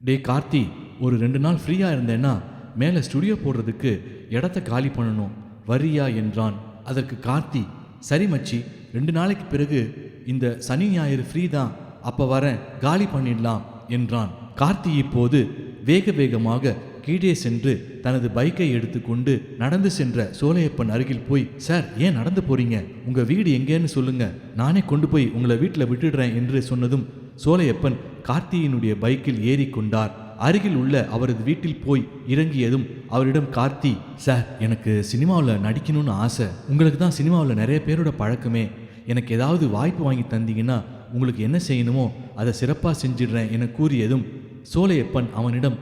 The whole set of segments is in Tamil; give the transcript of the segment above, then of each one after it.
டே கார்த்தி, ஒரு 2 நாள் ஃப்ரீயா இருந்தேன்னா மேலே ஸ்டுடியோ போடுறதுக்கு இடத்த காலி பண்ணணும், வரியா என்றான். அதற்கு கார்த்தி, சரி மச்சி, 2 நாளைக்கு பிறகு இந்த சனி ஞாயிறு ஃப்ரீ தான், அப்போ வரேன், காலி பண்ணிடலாம் என்றான். கார்த்தி இப்போது வேக வேகமாக கீழே சென்று தனது பைக்கை எடுத்துக்கொண்டு நடந்து சென்ற சோலையப்பன் அருகில் போய், சார் ஏன் நடந்து போறீங்க, உங்க வீடு எங்கேன்னு சொல்லுங்க, நானே கொண்டு போய் உங்களை வீட்டில் விட்டுடுறேன் என்று சொன்னதும் சோலையப்பன் கார்த்தியினுடைய பைக்கில் ஏறி கொண்டார். அருகில் உள்ள அவரது வீட்டில் போய் இறங்கியதும் அவரிடம் கார்த்தி, சார் எனக்கு சினிமாவில் நடிக்கணும்னு ஆசை, உங்களுக்கு தான் சினிமாவில் நிறைய பேரோட பழக்கமே, எனக்கு ஏதாவது வாய்ப்பு வாங்கி தந்தீங்கன்னா உங்களுக்கு என்ன செய்யணுமோ அதை சிறப்பாக செஞ்சிடுறேன் என கூறியதும் சோலையப்பன் அவனிடம்,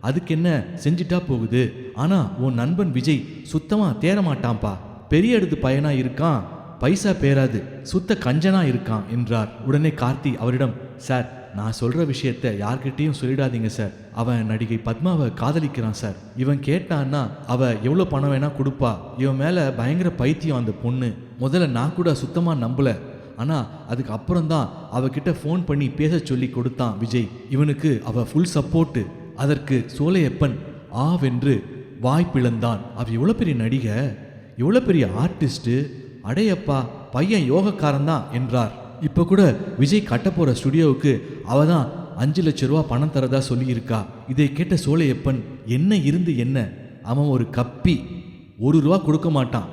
அதுக்கு என்ன செஞ்சிட்டா போகுது, ஆனால் உன் நண்பன் விஜய் சுத்தமாக தேரமாட்டான்ப்பா, பெரிய எடுத்து பையனா இருக்கான், பைசா பேராது, சுத்த கஞ்சனா இருக்கான் என்றார். உடனே கார்த்தி அவரிடம், சார் நான் சொல்கிற விஷயத்த யார்கிட்டையும் சொல்லிடாதீங்க சார், அவன் நடிகை பத்மாவை காதலிக்கிறான் சார், இவன் கேட்டான்னா அவ எவ்வளோ பணம் வேணா கொடுப்பா, இவன் மேலே பயங்கர பைத்தியம் அந்த பொண்ணு, முதல்ல நான் கூட சுத்தமாக நம்பல, ஆனால் அதுக்கு அப்புறம்தான் அவகிட்ட ஃபோன் பண்ணி பேச சொல்லி கொடுத்தான் விஜய், இவனுக்கு அவ ஃபுல் சப்போர்ட்டு. அதற்கு சோலையப்பன் ஆவென்று வாய்ப்பிழந்தான். அவ எவ்வளோ பெரிய நடிகை, எவ்வளோ பெரிய ஆர்டிஸ்ட்டு, அடையப்பா பையன் யோகக்காரன்தான் என்றார். இப்போ கூட விஜய் கட்டப்போகிற ஸ்டுடியோவுக்கு அவ தான் 5 லட்ச ரூபா பணம் தரதா சொல்லியிருக்கா. இதை கேட்ட சோலையப்பன், என்ன இருந்து என்ன, அவன் ஒரு கப்பி, 1 ரூபா கொடுக்க மாட்டான்,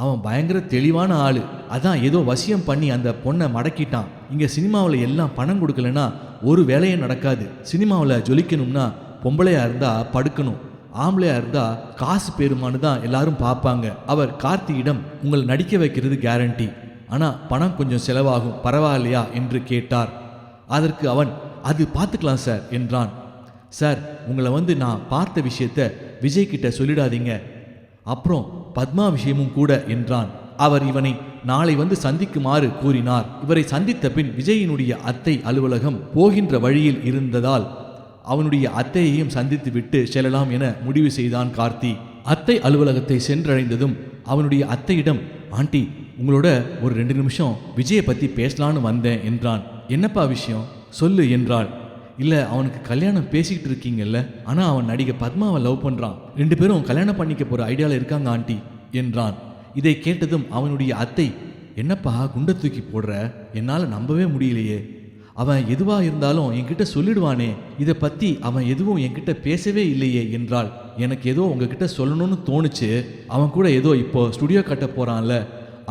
அவன் பயங்கர தெளிவான ஆள், அதான் ஏதோ வசியம் பண்ணி அந்த பொண்ணை மடக்கிட்டான். இங்கே சினிமாவில் எல்லாம் பணம் கொடுக்கலன்னா ஒரு வேலையே நடக்காது, சினிமாவில் ஜொலிக்கணும்னா பொம்பளையா இருந்தால் படுக்கணும், ஆம்பளையா இருந்தா காசு பெருமானு தான் எல்லாரும் பார்ப்பாங்க. அவர் கார்த்தியிடம், உங்களை நடிக்க வைக்கிறது கேரண்டி, ஆனால் பணம் கொஞ்சம் செலவாகும், பரவாயில்லையா என்று கேட்டார். அதற்கு அவன், அது பார்த்துக்கலாம் சார் என்றான். சார் உங்களை நான் பார்த்த விஷயத்த விஜய் கிட்ட சொல்லிடாதீங்க, அப்புறம் பத்மா விஷயமும் கூட என்றான். அவர் இவனை நாளை சந்திக்குமாறு கூறினார். இவரை சந்தித்த பின் விஜயினுடைய அத்தை அலுவலகம் போகின்ற வழியில் இருந்ததால் அவனுடைய அத்தையையும் சந்தித்து விட்டு செல்லலாம் என முடிவு செய்தான் கார்த்தி. அத்தை அலுவலகத்தை சென்றடைந்ததும் அவனுடைய அத்தையிடம், ஆண்டி உங்களோட ஒரு 2 நிமிஷம் விஜயை பற்றி பேசலான்னு வந்தேன் என்றான். என்னப்பா விஷயம் சொல்லு என்றாள். இல்லை, அவனுக்கு கல்யாணம் பேசிக்கிட்டு இருக்கீங்கல்ல, ஆனால் அவன் நடிகை பத்மாவை லவ் பண்ணுறான், 2 பேரும் கல்யாணம் பண்ணிக்க போகிற ஐடியாவில் இருக்காங்க ஆண்டி என்றான். இதை கேட்டதும் அவனுடைய அத்தை, என்னப்பா குண்டை தூக்கி போடுற, என்னால் நம்பவே முடியலையே, அவன் எதுவாக இருந்தாலும் என்கிட்ட சொல்லிடுவானே, இதை பற்றி அவன் எதுவும் என்கிட்ட பேசவே இல்லையே என்றாள். எனக்கு ஏதோ உங்ககிட்ட சொல்லணும்னு தோணுச்சு, அவன் கூட ஏதோ இப்போ ஸ்டுடியோ கட்ட போகிறான்ல,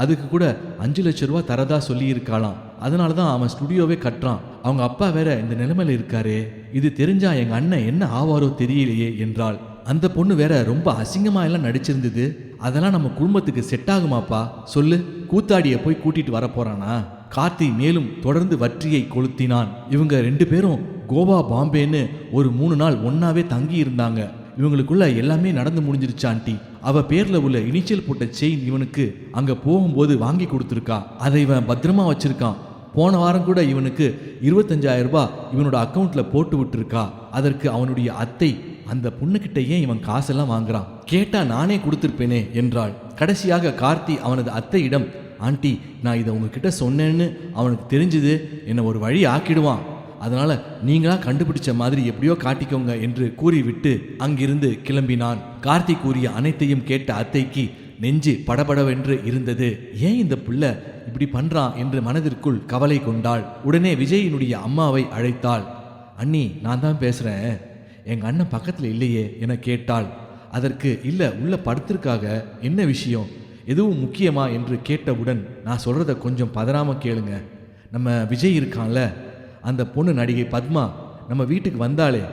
அதுக்கு கூட 5 லட்ச ரூபா தரதா சொல்லியிருக்காளாம், அதனால தான் அவன் ஸ்டுடியோவே கட்டுறான், அவங்க அப்பா வேற இந்த நிலைமையில இருக்காரே, இது தெரிஞ்சா எங்கள் அண்ணன் என்ன ஆவாரோ தெரியலையே என்றாள். அந்த பொண்ணு வேற ரொம்ப அசிங்கமாக எல்லாம் நடிச்சிருந்தது, அதெல்லாம் நம்ம குடும்பத்துக்கு செட் ஆகுமாப்பா, சொல்லு, கூத்தாடியை போய் கூட்டிட்டு வர போறானா? கார்த்தி மேலும் தொடர்ந்து வற்றியை கொளுத்தினான். இவங்க 2 பேரும் கோவா பாம்பேன்னு ஒரு 3 நாள் ஒன்னாவே தங்கி இருந்தாங்க. இவங்களுக்குள்ள எல்லாமே நடந்து முடிஞ்சிருச்சு ஆண்டி, அவ பேர்ல உள்ள இனிஷியல் போட்ட செயின் இவனுக்கு அங்க போகும்போது வாங்கி கொடுத்துருக்கா, அதை இவன் பத்திரமா வச்சிருக்கான். போன வாரம் கூட இவனுக்கு 25,000 ரூபாய் இவனோட அக்கௌண்ட்ல போட்டு விட்டுருக்கா. அதற்கு அவனுடைய அத்தை, அந்த பொண்ணுகிட்ட ஏன் இவன் காசெல்லாம் வாங்குறான், கேட்டா நானே கொடுத்துருப்பேனே என்றாள். கடைசியாக கார்த்தி அவனது அத்தையிடம், ஆண்டி நான் இதை உங்ககிட்ட சொன்னேன்னு அவனுக்கு தெரிஞ்சது என்னை ஒரு வழி ஆக்கிடுவான், அதனால நீங்களா கண்டுபிடிச்ச மாதிரி எப்படியோ காட்டிக்கோங்க என்று கூறிவிட்டு அங்கிருந்து கிளம்பினான். கார்த்தி கூறிய அனைத்தையும் கேட்ட அத்தைக்கு நெஞ்சு படபடவென்று இருந்தது. ஏன் இந்த புள்ள இப்படி பண்றான் என்று மனதிற்குள் கவலை கொண்டாள். உடனே விஜயினுடைய அம்மாவை அழைத்தாள். அண்ணி நான் தான் பேசுறேன், எங்க அண்ணன் பக்கத்துல இல்லையே என கேட்டாள். அதற்கு இல்லை, உள்ள படுத்திருக்காக, என்ன விஷயம், எதுவும் முக்கியமா என்று கேட்டவுடன், நான் சொல்றத கொஞ்சம் பதறாம கேளுங்க, நம்ம விஜய் இருக்கான்ல, அந்த பொண்ணு நடிகை பத்மா நம்ம வீட்டுக்கு வந்தாலே,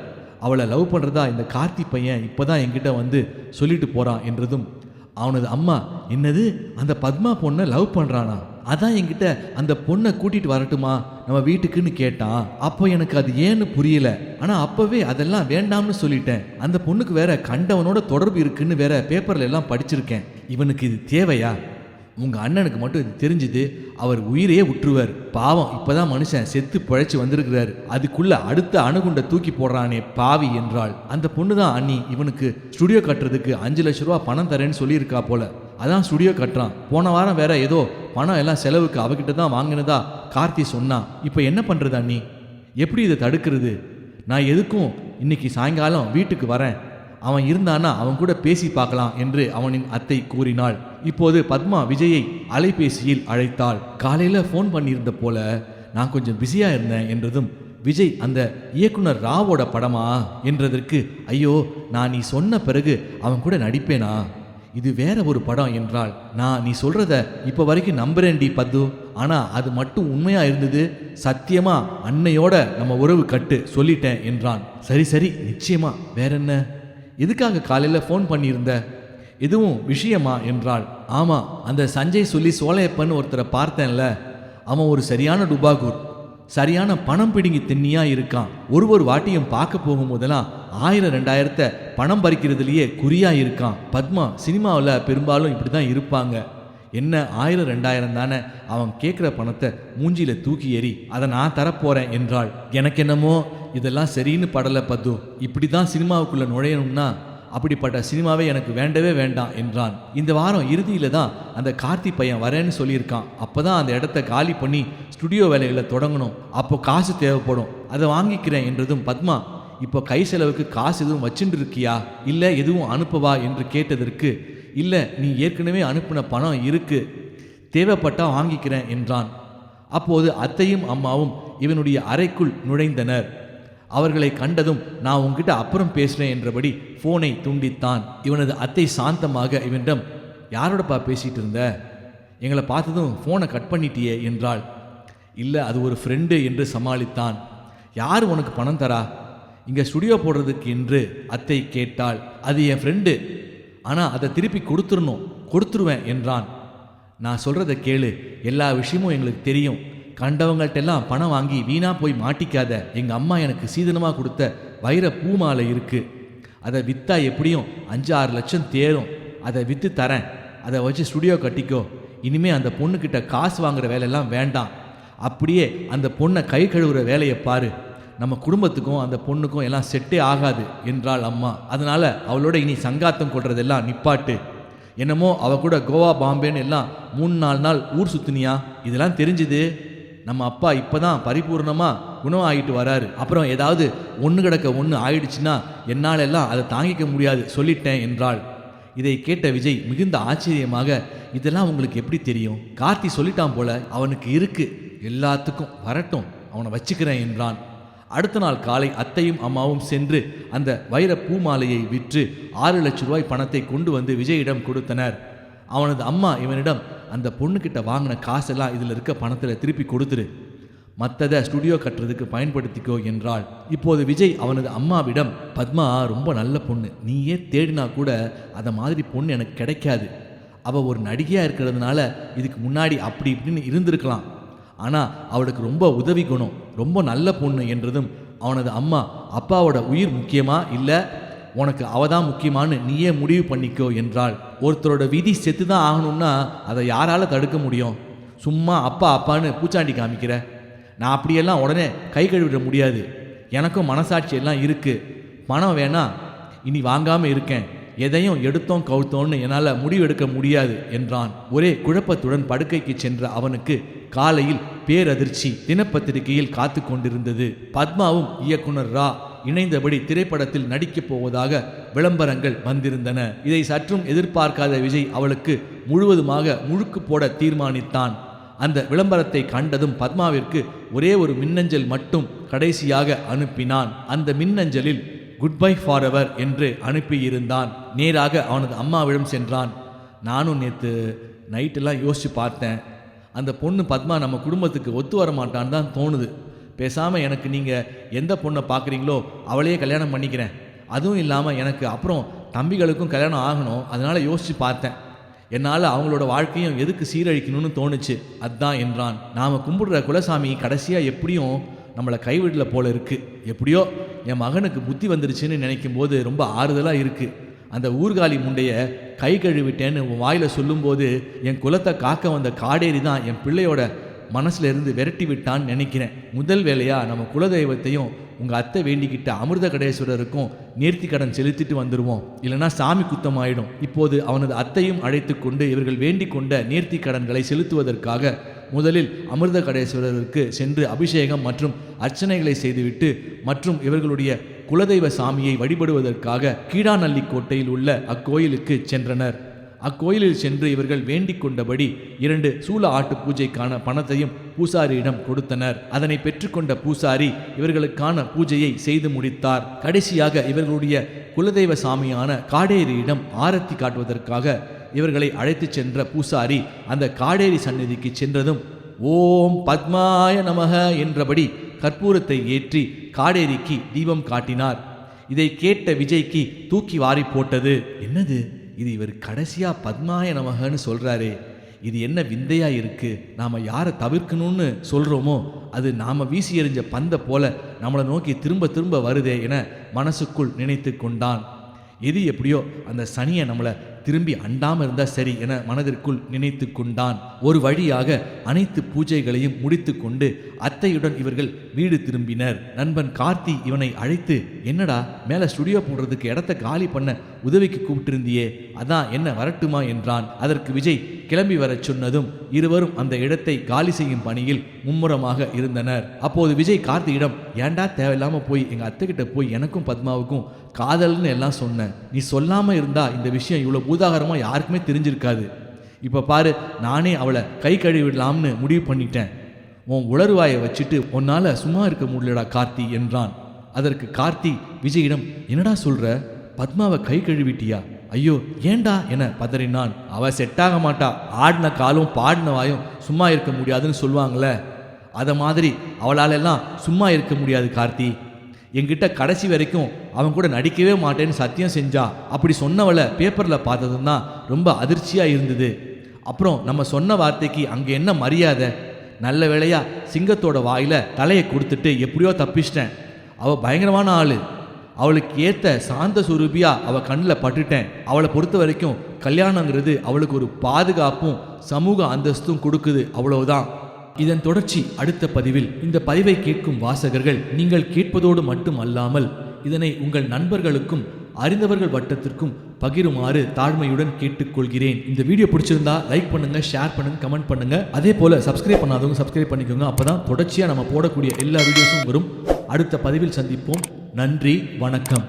அவளை லவ் பண்ணுறதா இந்த கார்த்தி பையன் இப்போதான் என்கிட்ட சொல்லிட்டு போகிறான் என்றதும் அவனது அம்மா, என்னது அந்த பத்மா பொண்ணை லவ் பண்ணுறானா, அதான் என்கிட்ட அந்த பொண்ணை கூட்டிகிட்டு வரட்டுமா நம்ம வீட்டுக்குன்னு கேட்டான். அப்போ எனக்கு அது ஏன்னு புரியல, ஆனால் அப்போவே அதெல்லாம் வேண்டாம்னு சொல்லிட்டேன். அந்த பொண்ணுக்கு வேற கண்டவனோட தொடர்பு இருக்குன்னு வேற பேப்பர்ல எல்லாம் படிச்சிருக்கேன். இவனுக்கு இது தேவையா? உங்கள் அண்ணனுக்கு மட்டும் இது தெரிஞ்சுது அவர் உயிரையே விட்டுருவார், பாவம் இப்போதான் மனுஷன் செத்து பிழைச்சி வந்திருக்கிறாரு, அதுக்குள்ள அடுத்த அணுகுண்டை தூக்கி போடுறானே பாவி என்றாள். அந்த பொண்ணு தான் அண்ணி இவனுக்கு ஸ்டுடியோ கட்டுறதுக்கு 5 லட்ச ரூபா பணம் தரேன்னு சொல்லியிருக்கா போல, அதான் ஸ்டுடியோ கட்டுறான். போன வாரம் வேற ஏதோ பணம் எல்லாம் செலவுக்கு அவகிட்ட தான் வாங்கினதா கார்த்தி சொன்னான். இப்போ என்ன பண்ணுறது அண்ணி, எப்படி இதை தடுக்கிறது? நான் எதுக்கும் இன்னைக்கு சாயங்காலம் வீட்டுக்கு வரேன், அவன் இருந்தானா அவன் கூட பேசி பார்க்கலாம் என்று அவனின் அத்தை கூறினாள். இப்போது பத்மா விஜயை அலைபேசியில் அழைத்தாள். காலையில் ஃபோன் பண்ணியிருந்த போல நான் கொஞ்சம் பிஸியாக இருந்தேன் என்றதும் விஜய் அந்த இயக்குனர் ராவோட படமா என்றதற்கு, ஐயோ நான் நீ சொன்ன பிறகு அவன் கூட நடிப்பேனா, இது வேற ஒரு படம் என்றாள். நான் நீ சொல்றத இப்போ வரைக்கும் நம்புறேன்டி பத்து, ஆனால் அது மட்டும் உண்மையாக இருந்தது, சத்தியமா அன்னையோட நம்ம உறவு கட்டு சொல்லிட்டேன் என்றான். சரி சரி நிச்சயமா, வேற என்ன, எதுக்காக காலையில் ஃபோன் பண்ணியிருந்த, எதுவும் விஷயமா என்றாள். ஆமாம், அந்த சஞ்சய் சொல்லி சோலையப்பன் ஒருத்தரை பார்த்தேன்ல, அவன் ஒரு சரியான டுபாகூர், சரியான பணம் பிடுங்கி திண்ணியா இருக்கான். ஒரு வாட்டியும் பார்க்க போகும்போதெல்லாம் 1000-2000 பணம் பறிக்கிறதுலையே குறியா இருக்கான். பத்மா சினிமாவில் பெரும்பாலும் இப்படி தான் இருப்பாங்க. என்ன 1000-2000 தானே, அவன் கேட்குற பணத்தை மூஞ்சியில தூக்கி எறி, அதை நான் தரப்போறேன் என்றாள். எனக்கு என்னமோ இதெல்லாம் சரின்னு படலை பத்து, இப்படி தான் சினிமாவுக்குள்ளே நுழையணும்னா அப்படிப்பட்ட சினிமாவே எனக்கு வேண்டவே வேண்டாம் என்றான். இந்த வாரம் இறுதியில தான் அந்த கார்த்தி பையன் வரேன்னு சொல்லியிருக்கான். அப்போ தான் அந்த இடத்த காலி பண்ணி ஸ்டுடியோ வேலைகளை தொடங்கணும், அப்போ காசு தேவைப்படும், அதை வாங்கிக்கிறேன் என்றதும் பத்மா, இப்போ கை செலவுக்கு காசு எதுவும் வச்சுட்டு இருக்கியா, இல்லை எதுவும் அனுப்பவா என்று கேட்டதற்கு, இல்லை நீ ஏற்கனவே அனுப்பின பணம் இருக்கு, தேவைப்பட்டா வாங்கிக்கிறேன் என்றான். அப்போது அத்தையும் அம்மாவும் இவனுடைய அறைக்குள் நுழைந்தனர். அவர்களை கண்டதும் நான் உங்ககிட்ட அப்புறம் பேசுகிறேன் என்றபடி ஃபோனை துண்டித்தான். இவனது அத்தை சாந்தமாக இவனிடம், யாரோடப்பா பேசிகிட்டு இருந்த, எங்களை பார்த்ததும் ஃபோனை கட் பண்ணிட்டியே என்றாள். இல்லை அது ஒரு ஃப்ரெண்டு என்று சமாளித்தான். யார் உனக்கு பணம் தரா இங்கே ஸ்டுடியோ போடுறதுக்கு என்று அத்தை கேட்டாள். அது என் ஃப்ரெண்டு, ஆனால் அதை திருப்பி கொடுத்துருவேன் என்றான். நான் சொல்கிறத கேளு, எல்லா விஷயமும் எங்களுக்கு தெரியும், கண்டவங்கள்ட்டெல்லாம் பணம் வாங்கி வீணாக போய் மாட்டிக்காத. எங்கள் அம்மா எனக்கு சீதனமாக கொடுத்த வைர பூ மாலை இருக்குது, அதை விற்றா எப்படியும் 5-6 லட்சம் தேரும், அதை விற்று தரேன், அதை வச்சு ஸ்டுடியோ கட்டிக்கோ. இனிமேல் அந்த பொண்ணுக்கிட்ட காசு வாங்குகிற வேலையெல்லாம் வேண்டாம், அப்படியே அந்த பொண்ணை கை கழுவுற வேலையை பாரு, நம்ம குடும்பத்துக்கும் அந்த பொண்ணுக்கும் எல்லாம் செட்டே ஆகாது என்றாள் அம்மா. அதனால் அவளோட இனி சங்காத்தம் கொள்றதெல்லாம் நிப்பாட்டு. என்னமோ அவ கூட கோவா பாம்பேன்னு எல்லாம் 3-4 நாள் ஊர் சுத்தினியா, இதெல்லாம் தெரிஞ்சுது. நம்ம அப்பா இப்போ தான் பரிபூர்ணமாக குணம் ஆகிட்டு வராரு, அப்புறம் ஏதாவது ஒன்று கிடக்க ஒன்று ஆயிடுச்சுன்னா என்னால் எல்லாம் அதை தாங்கிக்க முடியாது சொல்லிட்டேன் என்றாள். இதை கேட்ட விஜய் மிகுந்த ஆச்சரியமாக, இதெல்லாம் உங்களுக்கு எப்படி தெரியும், கார்த்தி சொல்லிட்டான் போல, அவனுக்கு இருக்கு, எல்லாத்துக்கும் வரட்டும், அவனை வச்சுக்கிறேன் என்றான். அடுத்த நாள் காலை அத்தையும் அம்மாவும் சென்று அந்த வைர பூ மாலையை விற்று 6 லட்சம் ரூபாய் பணத்தை கொண்டு வந்து விஜயிடம் கொடுத்தனர். அவனது அம்மா இவனிடம், அந்த பொண்ணுக்கிட்ட வாங்கின காசெல்லாம் இதில் இருக்க பணத்தில் திருப்பி கொடுத்துரு, மற்றதை ஸ்டுடியோ கட்டுறதுக்கு பயன்படுத்திக்கோ என்றாள். இப்போது விஜய் அவனது அம்மாவிடம், பத்மா ரொம்ப நல்ல பொண்ணு, நீயே தேடினா கூட அதை மாதிரி பொண்ணு எனக்கு கிடைக்காது, அவள் ஒரு நடிகையாக இருக்கிறதுனால இதுக்கு முன்னாடி அப்படி இப்படின்னு இருந்திருக்கலாம், ஆனால் அவளுக்கு ரொம்ப உதவி குணம், ரொம்ப நல்ல பொண்ணு என்றதும் அவனது அம்மா, அப்பாவோட உயிர் முக்கியமா இல்லை உனக்கு அவதான் முக்கியமானு நீயே முடிவு பண்ணிக்கோ என்றாள். ஒருத்தரோட விதி செத்து தான் ஆகணும்னா அதை யாரால் தடுக்க முடியும், சும்மா அப்பா அப்பான்னு பூச்சாண்டி காமிக்கிற, நான் அப்படியெல்லாம் உடனே கை கழுவிட முடியாது, எனக்கும் மனசாட்சி எல்லாம் இருக்குது, பணம் வேணா இனி வாங்காமல் இருக்கேன், எதையும் எடுத்தோம் கவுத்தோன்னு என்னால் முடிவெடுக்க முடியாது என்றான். ஒரே குழப்பத்துடன் படுக்கைக்கு சென்ற அவனுக்கு காலையில் பேரதிர்ச்சி தினப்பத்திரிகையில் காத்து கொண்டிருந்தது. பத்மாவும் இயக்குனர் ரா இணைந்தபடி திரைப்படத்தில் நடிக்கப் போவதாக விளம்பரங்கள் வந்திருந்தன. இதை சற்றும் எதிர்பார்க்காத விஜய் அவளுக்கு முழுவதுமாக முழுக்கு போட தீர்மானித்தான். அந்த விளம்பரத்தை கண்டதும் பத்மாவிற்கு ஒரே ஒரு மின்னஞ்சல் மட்டும் கடைசியாக அனுப்பினான். அந்த மின்னஞ்சலில் குட் பை ஃபார் எவர் என்று அனுப்பியிருந்தான். நேராக அவனது அம்மாவிடம் சென்றான். நானும் நேற்று நைட்டெல்லாம் யோசித்து பார்த்தேன், அந்த பொண்ணு பத்மா நம்ம குடும்பத்துக்கு ஒத்து வர மாட்டான்னு தான் தோணுது, பேசாமல் எனக்கு நீங்கள் எந்த பொண்ணை பார்க்குறீங்களோ அவளையே கல்யாணம் பண்ணிக்கிறேன், அதுவும் இல்லாமல் எனக்கு அப்புறம் தம்பிகளுக்கும் கல்யாணம் ஆகணும், அதனால் யோசித்து பார்த்தேன், என்னால் அவங்களோட வாழ்க்கையும் எதுக்கு சீரழிக்கணும்னு தோணுச்சு, அதுதான் என்றான். நாம் கும்பிடுற குலசாமி கடைசியாக எப்படியும் நம்மளை கைவிடல போல இருக்குது, எப்படியோ என் மகனுக்கு புத்தி வந்துருச்சுன்னு நினைக்கும் போது ரொம்ப ஆறுதலாக இருக்குது. அந்த ஊர்காலி முண்டைய கை கழுவிட்டேன்னு உன் வாயில் சொல்லும்போது என் குலத்தை காக்க வந்த காடேரி தான் என் பிள்ளையோட மனசில் இருந்து விரட்டி விட்டான்னு நினைக்கிறேன். முதல் வேலையாக நம்ம குலதெய்வத்தையும் உங்கள் அத்தை வேண்டிக்கிட்ட அமிர்த கடேஸ்வரருக்கும் நேர்த்தி கடன் செலுத்திட்டு வந்துடுவோம், இல்லைனா சாமி குத்தமாயிடும். இப்போது அவனது அத்தையும் அழைத்து கொண்டு இவர்கள் வேண்டிக் கொண்ட நேர்த்தி கடன்களை செலுத்துவதற்காக முதலில் அமிர்த கடேஸ்வரருக்கு சென்று அபிஷேகம் மற்றும் அர்ச்சனைகளை செய்துவிட்டு மற்றும் இவர்களுடைய குலதெய்வ சாமியை வழிபடுவதற்காக கீழாநல்லி கோட்டையில் உள்ள அக்கோயிலுக்கு சென்றனர். அக்கோயிலில் சென்று இவர்கள் வேண்டிக் கொண்டபடி 2 சூல ஆட்டு பூஜைக்கான பணத்தையும் பூசாரியிடம் கொடுத்தனர். அதனை பெற்றுக்கொண்ட பூசாரி இவர்களுக்கான பூஜையை செய்து முடித்தார். கடைசியாக இவர்களுடைய குலதெய்வ சாமியான காடேரியிடம் ஆரத்தி காட்டுவதற்காக இவர்களை அழைத்து சென்ற பூசாரி அந்த காடேரி சந்நிதிக்கு சென்றதும் ஓம் பத்மாய நமக என்றபடி கற்பூரத்தை ஏற்றி காடேரிக்கு தீபம் காட்டினார். இதை கேட்ட விஜய்க்கு தூக்கி வாரி போட்டது. என்னது இது, இவர் கடைசியா பத்மாய நமகன்னு சொல்றாரே, இது என்ன விந்தையா இருக்கு? நாம யாரை தவிர்க்கணும்னு சொல்றோமோ அது நாம வீசி எறிஞ்ச பந்த போல நம்மளை நோக்கி திரும்ப திரும்ப வருதே என மனசுக்குள் நினைத்து கொண்டான். எது எப்படியோ அந்த சனியை நம்மளை திரும்பி அண்டாம இருந்தா சரி என மனதிற்குள் நினைத்து கொண்டான். ஒரு வழியாக அனைத்து பூஜைகளையும் முடித்து கொண்டு அத்தையுடன் இவர்கள் வீடு திரும்பினர். நண்பன் கார்த்தி இவனை அழைத்து, என்னடா மேல ஸ்டுடியோ போடுறதுக்கு இடத்த காலி பண்ண உதவிக்கு கூப்பிட்டிருந்தியே, அதான் என்ன வரட்டுமா என்றான். அதற்கு விஜய் கிளம்பி வர சொன்னதும் இருவரும் அந்த இடத்தை காலி செய்யும் பணியில் மும்முரமாக இருந்தனர். அப்போது விஜய் கார்த்தியிடம், ஏண்டா தேவையில்லாம போய் எங்க அத்தை கிட்ட போய் எனக்கும் பத்மாவுக்கும் காதல்னு எல்லாம் சொன்னேன். நீ சொல்லாம இருந்தா இந்த விஷயம் இவ்வளவு பூதாகரமா யாருக்குமே தெரிஞ்சிருக்காது. இப்ப பாரு, நானே அவளை கை கழுவிடலாம்னு முடிவு பண்ணிட்டேன். உன் உளறுவாயை வச்சுட்டு உன்னால சும்மா இருக்க முடியலடா கார்த்தி என்றான். அதற்கு கார்த்தி விஜயிடம், என்னடா சொல்ற, பத்மாவை கை கழுவிட்டியா? ஐயோ ஏண்டா என பதறினான். அவ செட்டாக மாட்டா, ஆடின காலும் பாடின வாயும் சும்மா இருக்க முடியாதுன்னு சொல்லுவாங்களே, அத மாதிரி அவளால் எல்லாம் சும்மா இருக்க முடியாது கார்த்தி. என்கிட்ட கடைசி வரைக்கும் அவன் கூட நடிக்கவே மாட்டேன்னு சத்தியம் செஞ்சா. அப்படி சொன்னவளை பேப்பரில் பார்த்ததும் தான் ரொம்ப அதிர்ச்சியாக இருந்தது. அப்புறம் நம்ம சொன்ன வார்த்தைக்கு அங்கே என்ன மரியாதை? நல்ல வேளையா சிங்கத்தோட வாயில தலையை கொடுத்துட்டு எப்படியோ தப்பிச்சிட்டேன். அவள் பயங்கரமான ஆளு. அவளுக்கு ஏற்ற சாந்த சுரூபியா அவள் கண்ணில் பட்டுட்டேன். அவளை பொறுத்த வரைக்கும் கல்யாணங்கிறது அவளுக்கு ஒரு பாதுகாப்பும் சமூக அந்தஸ்தும் கொடுக்குது, அவ்வளவுதான். இதன் தொடர்ச்சி அடுத்த பதிவில். இந்த பதிவை கேட்கும் வாசகர்கள் நீங்கள் கேட்பதோடு மட்டும் அல்லாமல் இதனை உங்கள் நண்பர்களுக்கும் அறிந்தவர்கள் வட்டத்திற்கும் பகிருமாறு தாழ்மையுடன் கேட்டுக்கொள்கிறேன். இந்த வீடியோ பிடிச்சிருந்தா லைக் பண்ணுங்க, ஷேர் பண்ணுங்க, கமெண்ட் பண்ணுங்க. அதே போல சப்ஸ்கிரைப் பண்ணாதவங்க சப்ஸ்கிரைப் பண்ணிக்கோங்க. அப்பதான் தொடர்ச்சியா நம்ம போடக்கூடிய எல்லா வீடியோஸும் வரும். அடுத்த பதிவில் சந்திப்போம். நன்றி, வணக்கம்.